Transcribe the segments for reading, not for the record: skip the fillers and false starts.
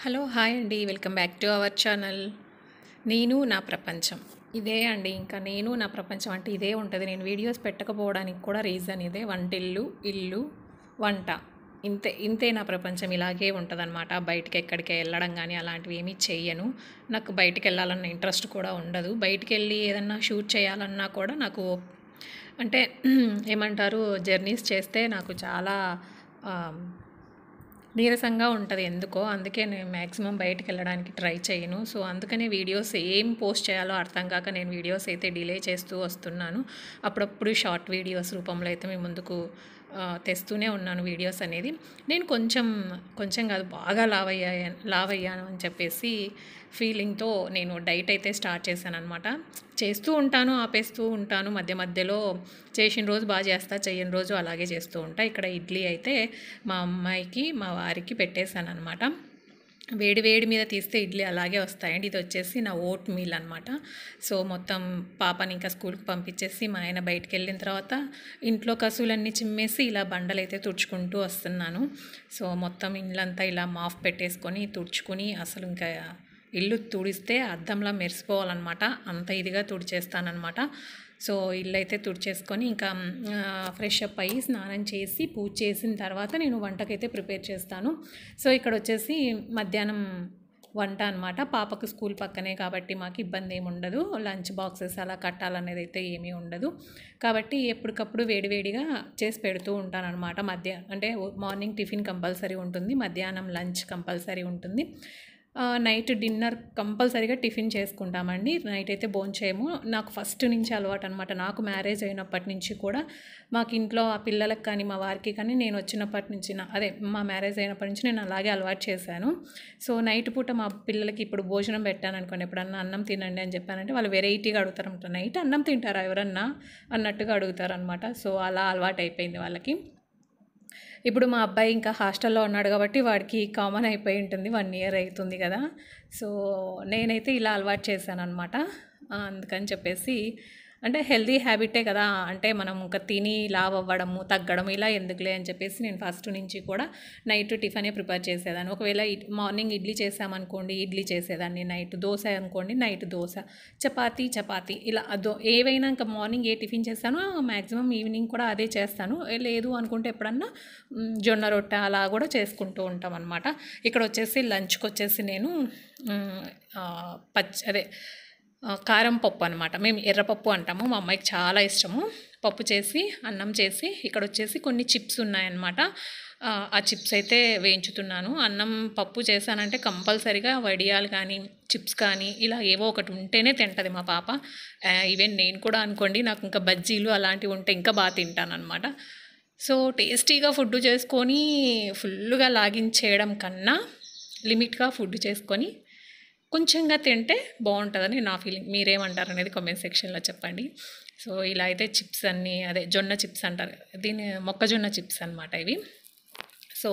Hello hi అండి, welcome back to our channel. నేను నా ప్రపంచం ఇదే అండి. ఇంకా నేను నా ప్రపంచం అంటే ఇదే ఉంటుంది. నేను వీడియోస్ పెట్టకపోవడానికి కూడా రీజన్ ఇదే. వంటిల్లు, ఇల్లు, వంట, ఇంతే ఇంతే నా ప్రపంచం. ఇలాగే ఉంటుందన్నమాట. బయటికి ఎక్కడికి వెళ్ళడం కానీ అలాంటివి ఏమీ చెయ్యను. నాకు బయటికి వెళ్ళాలన్న ఇంట్రెస్ట్ కూడా ఉండదు. బయటికి వెళ్ళి ఏదన్నా షూట్ చేయాలన్నా కూడా నాకు అంటే ఏమంటారు, జర్నీస్ చేస్తే నాకు చాలా ఆ, నీరసంగా ఉంటుంది ఎందుకో. అందుకే నేను మ్యాక్సిమం బయటికి వెళ్ళడానికి ట్రై చేయను. సో అందుకనే వీడియోస్ ఏం పోస్ట్ చేయాలో అర్థం కాక నేను వీడియోస్ అయితే డిలే చేస్తూ వస్తున్నాను. అప్పుడప్పుడు షార్ట్ వీడియోస్ రూపంలో అయితే మీ ముందుకు తెస్తూనే ఉన్నాను వీడియోస్ అనేది. నేను కొంచెం కొంచెం కాదు, బాగా లావ్ అయ్యాను అని చెప్పేసి ఫీలింగ్తో నేను డైట్ అయితే స్టార్ట్ చేశాను అనమాట. చేస్తూ ఉంటాను, ఆపేస్తూ ఉంటాను మధ్య మధ్యలో. చేసిన రోజు బాగా చేస్తా, చేయని రోజు అలాగే చేస్తూ ఉంటా. ఇక్కడ ఇడ్లీ అయితే మా అమ్మాయికి మా వారికి పెట్టేశాను అనమాట. వేడి వేడి మీద తీస్తే ఇడ్లీ అలాగే వస్తాయండి. ఇది వచ్చేసి నా ఓట్ మీల్ అనమాట. సో మొత్తం పాపని ఇంకా స్కూల్కి పంపించేసి మా ఆయన బయటికి వెళ్ళిన తర్వాత ఇంట్లో కసువులన్నీ చిమ్మేసి ఇలా బండలు అయితే తుడుచుకుంటూ వస్తున్నాను. సో మొత్తం ఇల్లంతా ఇలా మాఫ్ పెట్టేసుకొని తుడుచుకుని అసలు ఇంకా ఇల్లు తుడిస్తే అద్దంలా మెరిసిపోవాలన్నమాట. అంత ఇదిగా తుడిచేస్తానమాట. సో ఇల్లు అయితే తుడిచేసుకొని ఇంకా ఫ్రెష్ అప్ అయ్యి స్నానం చేసి పూజ చేసిన తర్వాత నేను వంటకైతే ప్రిపేర్ చేస్తాను. సో ఇక్కడ వచ్చేసి మధ్యాహ్నం వంట అనమాట. పాపకు స్కూల్ పక్కనే కాబట్టి మాకు ఇబ్బంది ఏమి ఉండదు. లంచ్ బాక్సెస్ అలా కట్టాలనేది అయితే ఏమీ ఉండదు. కాబట్టి ఎప్పటికప్పుడు వేడివేడిగా చేసి పెడుతూ ఉంటాను అనమాట. అంటే మార్నింగ్ టిఫిన్ కంపల్సరీ ఉంటుంది, మధ్యాహ్నం లంచ్ కంపల్సరీ ఉంటుంది, నైట్ డిన్నర్ కంపల్సరీగా టిఫిన్ చేసుకుంటామండి. నైట్ అయితే భోంచేయము. నాకు ఫస్ట్ నుంచి అలవాటు అనమాట. నాకు మ్యారేజ్ అయినప్పటి నుంచి కూడా మాకు ఇంట్లో ఆ పిల్లలకు కానీ మా వారికి కానీ నేను వచ్చినప్పటి నుంచి మా మ్యారేజ్ అయినప్పటి నుంచి నేను అలాగే అలవాటు చేశాను. సో నైట్ పూట మా పిల్లలకి ఇప్పుడు భోజనం పెట్టాను అనుకోండి, ఎప్పుడన్నా అన్నం తినండి అని చెప్పానంటే వాళ్ళు వెరైటీగా అడుగుతారనమాట. నైట్ అన్నం తింటారా ఎవరన్నా అన్నట్టుగా అడుగుతారనమాట. సో అలా అలవాటు అయిపోయింది వాళ్ళకి. ఇప్పుడు మా అబ్బాయి ఇంకా హాస్టల్లో ఉన్నాడు కాబట్టి వాడికి కామన్ అయిపోయి ఉంటుంది. 1 ఇయర్ అవుతుంది కదా. సో నేనైతే ఇలా అలవాటు చేశానన్నమాట. అందుకని చెప్పేసి అంటే హెల్దీ హ్యాబిటే కదా. అంటే మనం ఇంకా తిని లావ్ అవ్వడము తగ్గడం ఇలా ఎందుకులే అని చెప్పేసి నేను ఫస్ట్ నుంచి కూడా నైట్ టిఫినే ప్రిపేర్ చేసేదాన్ని. ఒకవేళ మార్నింగ్ ఇడ్లీ చేసామనుకోండి ఇడ్లీ చేసేదాన్ని, నైట్ దోశ అనుకోండి నైట్ దోశ, చపాతీ ఇలా ఏవైనా ఇంకా మార్నింగ్ ఏ టిఫిన్ చేస్తానో మ్యాక్సిమం ఈవినింగ్ కూడా అదే చేస్తాను. లేదు అనుకుంటే ఎప్పుడన్నా జొన్న రొట్టె అలా కూడా చేసుకుంటూ ఉంటాం అనమాట. ఇక్కడ వచ్చేసి లంచ్కి వచ్చేసి నేను కారం పప్పు అనమాట. మేము ఎర్రపప్పు అంటాము, మా అమ్మాయికి చాలా ఇష్టము. పప్పు చేసి అన్నం చేసి ఇక్కడ వచ్చేసి కొన్ని చిప్స్ ఉన్నాయన్నమాట. ఆ చిప్స్ అయితే వేయించుతున్నాను. అన్నం పప్పు చేశానంటే కంపల్సరీగా వడియాలు కానీ చిప్స్ కానీ ఇలా ఏవో ఒకటి ఉంటేనే తింటుంది మా పాప. ఈవెన్ నేను కూడా అనుకోండి, నాకు ఇంకా బజ్జీలు అలాంటివి ఉంటే ఇంకా బాగా తింటాను అనమాట. సో టేస్టీగా ఫుడ్ చేసుకొని ఫుల్గా లాగించేయడం కన్నా లిమిట్గా ఫుడ్ చేసుకొని కొంచెంగా తింటే బాగుంటుందని నా ఫీలింగ్. మీరేమంటారు అనేది కామెంట్ సెక్షన్లో చెప్పండి. సో ఇలా అయితే చిప్స్ అన్నీ జొన్న చిప్స్ అంటారు, మొక్కజొన్న చిప్స్ అనమాట ఇవి. సో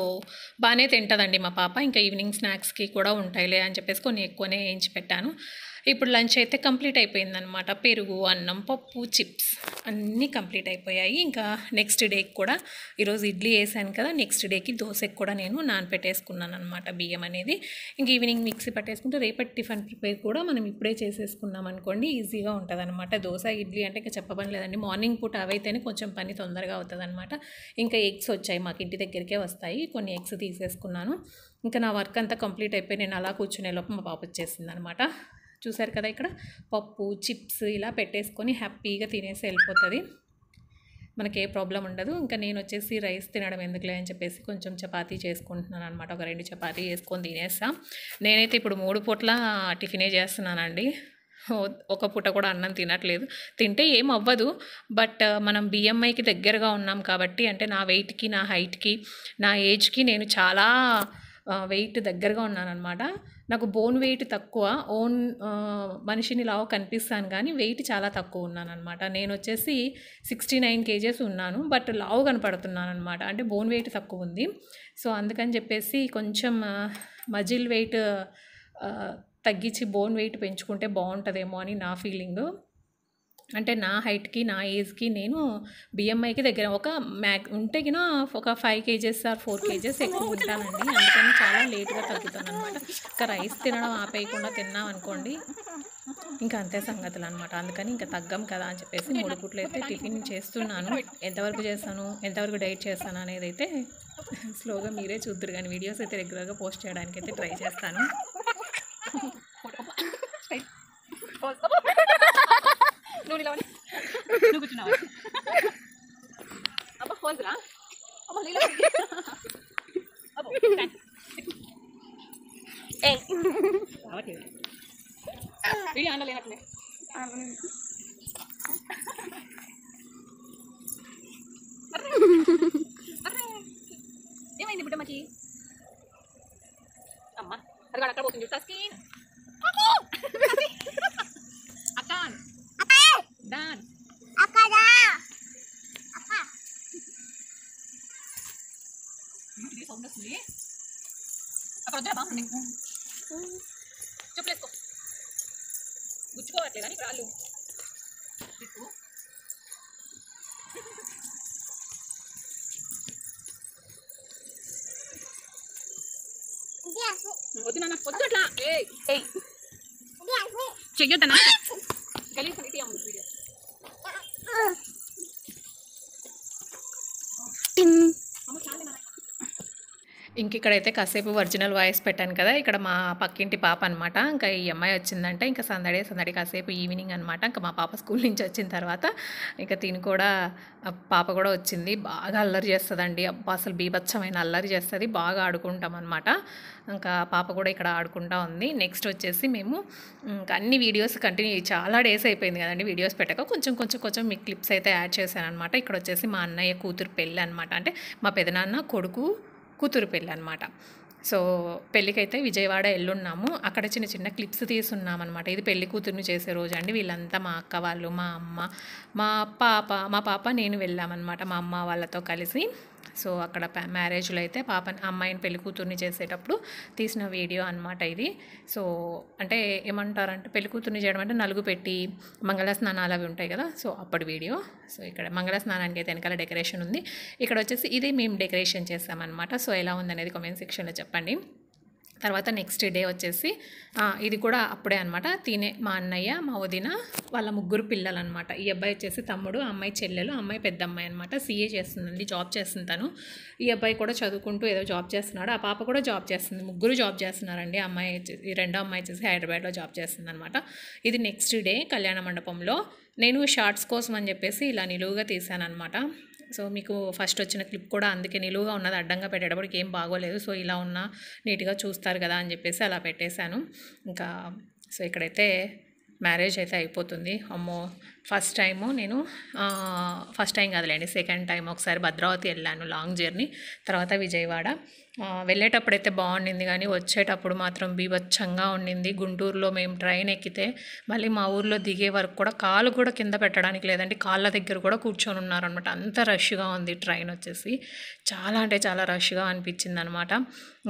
బాగానే తింటుందండి మా పాప. ఇంకా ఈవినింగ్ స్నాక్స్కి కూడా ఉంటాయిలే అని చెప్పేసి కొన్ని ఎక్కువనే వేయించి పెట్టాను. ఇప్పుడు లంచ్ అయితే కంప్లీట్ అయిపోయిందనమాట. పెరుగు, అన్నం, పప్పు, చిప్స్ అన్నీ కంప్లీట్ అయిపోయాయి. ఇంకా నెక్స్ట్ డేకి కూడా ఈరోజు ఇడ్లీ వేసాను కదా, నెక్స్ట్ డేకి దోశకి కూడా నేను నానపెట్టేసుకున్నాను అనమాట బియ్యం అనేది. ఇంక ఈవినింగ్ మిక్సీ పట్టేసుకుంటే రేపటి టిఫిన్ ప్రిపేర్ కూడా మనం ఇప్పుడే చేసేసుకున్నాం అనుకోండి, ఈజీగా ఉంటుంది అనమాట. దోశ ఇడ్లీ అంటే ఇంకా చెప్పబని లేదండి. మార్నింగ్ పూట అవైతేనే కొంచెం పని తొందరగా అవుతుంది అనమాట. ఇంకా ఎగ్స్ వచ్చాయి, మాకు ఇంటి దగ్గరికే వస్తాయి, కొన్ని ఎగ్స్ తీసేసుకున్నాను. ఇంకా నా వర్క్ అంతా కంప్లీట్ అయిపోయి నేను అలా కూర్చునే లోపు మా పాప వచ్చేసింది అనమాట. చూసారు కదా, ఇక్కడ పప్పు చిప్స్ ఇలా పెట్టేసుకొని హ్యాపీగా తినేసి వెళ్ళిపోతుంది, మనకి ఏ ప్రాబ్లం ఉండదు. ఇంకా నేను వచ్చేసి రైస్ తినడం ఎందుకులే అని చెప్పేసి కొంచెం చపాతీ చేసుకుంటున్నాను అనమాట. ఒక 2 చపాతీ వేసుకొని తినేస్తాం. నేనైతే ఇప్పుడు 3 పూట్ల టిఫినే చేస్తున్నానండి. ఒక పూట కూడా అన్నం తినట్లేదు. తింటే ఏం అవ్వదు, బట్ మనం బిఎంఐకి దగ్గరగా ఉన్నాం కాబట్టి, అంటే నా వెయిట్కి నా హైట్కి నా ఏజ్కి నేను చాలా వెయిట్ దగ్గరగా ఉన్నానన్నమాట. నాకు బోన్ వెయిట్ తక్కువ, మనిషిని లావు కనిపిస్తాను కానీ వెయిట్ చాలా తక్కువ ఉన్నానన్నమాట. నేను వచ్చేసి 69 kgs ఉన్నాను, బట్ లావు కనపడుతున్నాను అనమాట. అంటే బోన్ వెయిట్ తక్కువ ఉంది. సో అందుకని చెప్పేసి కొంచెం మజిల్ వెయిట్ తగ్గించి బోన్ వెయిట్ పెంచుకుంటే బాగుంటుందేమో అని నా ఫీలింగు. అంటే నా హైట్కి నా ఏజ్కి నేను బిఎంఐకి దగ్గర ఒక ఉంటే గిన ఒక 5 కేజెస్ ఆర్ 4 కేజెస్ ఎక్కువ ఉంటానండి. అందుకని చాలా లేట్గా తగ్గుతాను అనమాట. ఇంకా రైస్ తినడం ఆపేయకుండా తిన్నాం అనుకోండి ఇంకా అంతే సంగతులు అనమాట. అందుకని ఇంకా తగ్గం కదా అని చెప్పేసి 3 పూటలు అయితే టిఫిన్ చేస్తున్నాను. ఎంతవరకు చేస్తాను, ఎంతవరకు డైట్ చేస్తాను అనేది అయితే స్లోగా మీరే చూద్దరు. కానీ వీడియోస్ అయితే రెగ్యులర్గా పోస్ట్ చేయడానికి అయితే ట్రై చేస్తాను. ఏమైంది బుట్టమ్మకి? అమ్మ అది అక్కడ పోతుంది చూస్తా స్కిన్ అకాన్ డాన్ సౌండ్ వస్తుంది అక్కడ వద్దా బాగుంది. చెప్పులేసుకో గుచ్చుకోవట్లేదు కానీ రాళ్ళు వద్దు నాన్న వద్దు అట్లా చెయ్యొద్దనా గలీజ్ వీడియో ఇంక ఇక్కడైతే కాసేపు ఒరిజినల్ వాయిస్ పెట్టాను కదా. ఇక్కడ మా పక్కింటి పాప అనమాట. ఇంకా ఈ అమ్మాయి వచ్చిందంటే ఇంకా సందడి కాసేపు ఈవినింగ్ అనమాట. ఇంకా మా పాప స్కూల్ నుంచి వచ్చిన తర్వాత ఇంకా తిని కూడా పాప కూడా వచ్చింది. బాగా అల్లరి చేస్తుందండి. అబ్బా అసలు బీభత్సమైన అల్లరి చేస్తుంది. బాగా ఆడుకుంటాం అనమాట. ఇంకా పాప కూడా ఇక్కడ ఆడుకుంటా ఉంది. నెక్స్ట్ వచ్చేసి మేము ఇంకా అన్ని వీడియోస్ కంటిన్యూ చాలా డేస్ అయిపోయింది కదండి వీడియోస్ పెట్టక కొంచెం మీ క్లిప్స్ అయితే యాడ్ చేశాను అనమాట. ఇక్కడ వచ్చేసి మా అన్నయ్య కూతురు పెళ్ళి అనమాట. అంటే మా పెదనాన్న కొడుకు కూతురు పెళ్ళి అనమాట. సో పెళ్ళికైతే విజయవాడ వెళ్ళున్నాము. అక్కడ చిన్న క్లిప్స్ తీసున్నాం అనమాట. ఇది పెళ్లి కూతురుని చేసే రోజు అండి. వీళ్ళంతా మా అక్క వాళ్ళు, మా అమ్మ, మా పాప నేను వెళ్ళామన్నమాట మా అమ్మ వాళ్ళతో కలిసి. సో అక్కడ మ్యారేజ్లో అయితే అమ్మాయిని పెళ్లి కూతుర్ని చేసేటప్పుడు తీసిన వీడియో అనమాట ఇది. సో అంటే ఏమంటారంటే పెళ్లి కూతుర్ని చేయడం అంటే నలుగు పెట్టి మంగళ స్నానాలు అవి ఉంటాయి కదా. సో అప్పటి వీడియో. సో ఇక్కడ మంగళ స్నానానికి అయితే వెనకాల డెకరేషన్ ఉంది. ఇక్కడ వచ్చేసి ఇది మేము డెకరేషన్ చేస్తామన్నమాట. సో ఎలా ఉందనేది కామెంట్ సెక్షన్లో చెప్పండి. తర్వాత నెక్స్ట్ డే వచ్చేసి ఇది కూడా అప్పుడే అనమాట. మా అన్నయ్య, మా వదిన, వాళ్ళ ముగ్గురు పిల్లలు అనమాట. ఈ అబ్బాయి వచ్చేసి తమ్ముడు, అమ్మాయి చెల్లెలు, అమ్మాయి పెద్ద అమ్మాయి అనమాట. CA చేస్తుందండి, జాబ్ చేస్తుంది తను. ఈ అబ్బాయి కూడా చదువుకుంటూ ఏదో జాబ్ చేస్తున్నాడు. ఆ పాప కూడా జాబ్ చేస్తుంది. ముగ్గురు జాబ్ చేస్తున్నారండి. ఈ రెండో అమ్మాయి వచ్చేసి హైదరాబాద్లో జాబ్ చేస్తుంది అనమాట. ఇది నెక్స్ట్ డే కళ్యాణ మండపంలో. నేను షార్ట్స్ కోసం అని చెప్పేసి ఇలా నిలువుగా తీసాను అనమాట. సో మీకు ఫస్ట్ వచ్చిన క్లిప్ కూడా అందుకే నిలువుగా ఉన్నది, అడ్డంగా పెట్టేటప్పటికి ఏం బాగోలేదు. సో ఇలా ఉన్న నీట్గా చూస్తారు కదా అని చెప్పేసి అలా పెట్టేశాను. ఇంకా సో ఇక్కడైతే మ్యారేజ్ అయితే అయిపోతుంది. అమ్మో ఫస్ట్ టైం కాదులేండి, సెకండ్ టైం ఒకసారి భద్రావతి వెళ్ళాను, లాంగ్ జర్నీ. తర్వాత విజయవాడ. వెళ్ళేటప్పుడైతే బాగుండింది కానీ వచ్చేటప్పుడు మాత్రం బీభత్సంగా ఉండింది. గుంటూరులో మేము ట్రైన్ ఎక్కితే మళ్ళీ మా ఊర్లో దిగే వరకు కూడా కాలు కూడా కింద పెట్టడానికి లేదండి, కాళ్ళ దగ్గర కూడా కూర్చొని ఉన్నారనమాట. అంత రష్గా ఉంది ట్రైన్ వచ్చేసి. చాలా అంటే చాలా రష్గా అనిపించింది అనమాట.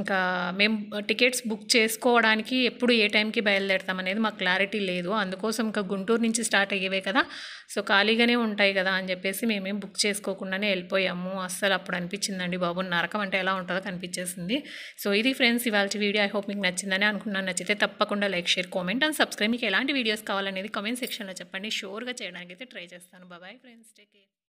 ఇంకా మేము టికెట్స్ బుక్ చేసుకోవడానికి ఎప్పుడు ఏ టైంకి బయలుదేరుతాం అనేది మాకు క్లారిటీ లేదు. అందుకోసం ఇంకా గుంటూరు నుంచి స్టార్ట్ అయ్యేవే కదా, సో ఖాళీగానే ఉంటాయి కదా అని చెప్పేసి మేమేం బుక్ చేసుకోకుండానే వెళ్ళిపోయాము. అస్సలు అప్పుడు అనిపించిందండి బాబు, నరకం అంటే ఎలా ఉంటుందో కనిపించేసింది. సో ఇది ఫ్రెండ్స్ ఇవాళ వీడియో. ఐ హోప్ మీకు నచ్చిందని అనుకున్నాను. నచ్చితే తప్పకుండా like, share, comment and subscribe. మీకు ఎలాంటి వీడియోస్ కావాలనేది కామెంట్ సెక్షన్లో చెప్పండి. షూర్గా చేయడానికి అయితే ట్రై చేస్తాను. Bye friends, take care.